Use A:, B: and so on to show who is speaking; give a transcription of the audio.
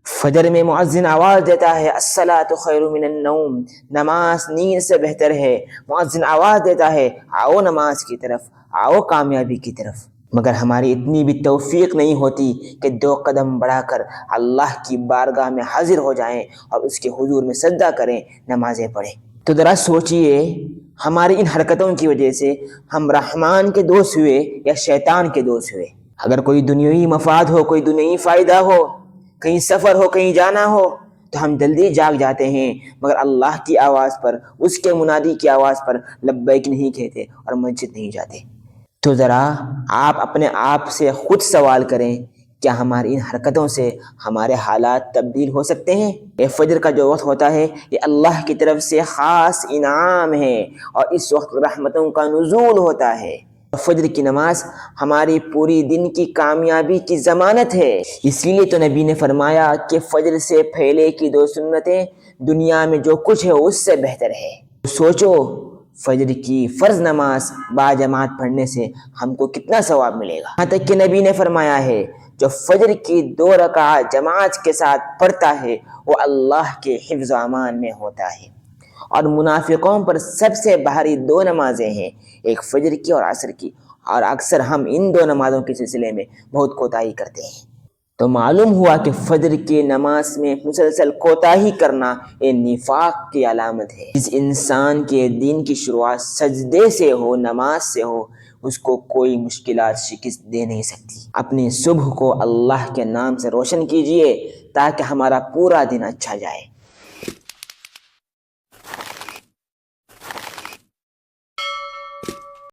A: فجر میں مؤذن آواز دیتا ہے الصلاۃ خیر من النوم، نماز نیند سے بہتر ہے۔ مؤذن آواز دیتا ہے آؤ نماز کی طرف، آؤ کامیابی کی طرف۔ مگر ہماری اتنی بھی توفیق نہیں ہوتی کہ 2 قدم بڑھا کر اللہ کی بارگاہ میں حاضر ہو جائیں اور اس کے حضور میں سجدہ کریں، نمازیں پڑھیں۔ تو ذرا سوچئے ہماری ان حرکتوں کی وجہ سے ہم رحمان کے دوست ہوئے یا شیطان کے دوست ہوئے؟ اگر کوئی دنیاوی مفاد ہو، کوئی دنیاوی فائدہ ہو، کہیں سفر ہو، کہیں جانا ہو، تو ہم جلدی جاگ جاتے ہیں، مگر اللہ کی آواز پر، اس کے منادی کی آواز پر لبیک نہیں کہتے اور مسجد نہیں جاتے۔ تو ذرا آپ اپنے آپ سے خود سوال کریں، کیا ہماری ان حرکتوں سے ہمارے حالات تبدیل ہو سکتے ہیں؟ یہ فجر کا جو وقت ہوتا ہے یہ اللہ کی طرف سے خاص انعام ہے، اور اس وقت رحمتوں کا نزول ہوتا ہے۔ فجر کی نماز ہماری پوری دن کی کامیابی کی ضمانت ہے۔ اس لیے تو نبی نے فرمایا کہ فجر سے پہلے کی 2 سنتیں دنیا میں جو کچھ ہے اس سے بہتر ہے۔ سوچو فجر کی فرض نماز باجماعت پڑھنے سے ہم کو کتنا ثواب ملے گا۔ یہاں تک کہ نبی نے فرمایا ہے جو فجر کی 2 رکعت جماعت کے ساتھ پڑھتا ہے وہ اللہ کے حفظ و امان میں ہوتا ہے۔ اور منافقوں پر سب سے بھاری 2 نمازیں ہیں، ایک فجر کی اور عصر کی، اور اکثر ہم ان 2 نمازوں کے سلسلے میں بہت کوتاہی کرتے ہیں۔ تو معلوم ہوا کہ فجر کی نماز میں مسلسل کوتاہی کرنا یہ نفاق کی علامت ہے۔ جس انسان کے دین کی شروعات سجدے سے ہو، نماز سے ہو، اس کو کوئی مشکلات شکست دے نہیں سکتی۔ اپنی صبح کو اللہ کے نام سے روشن کیجئے تاکہ ہمارا پورا دن اچھا جائے۔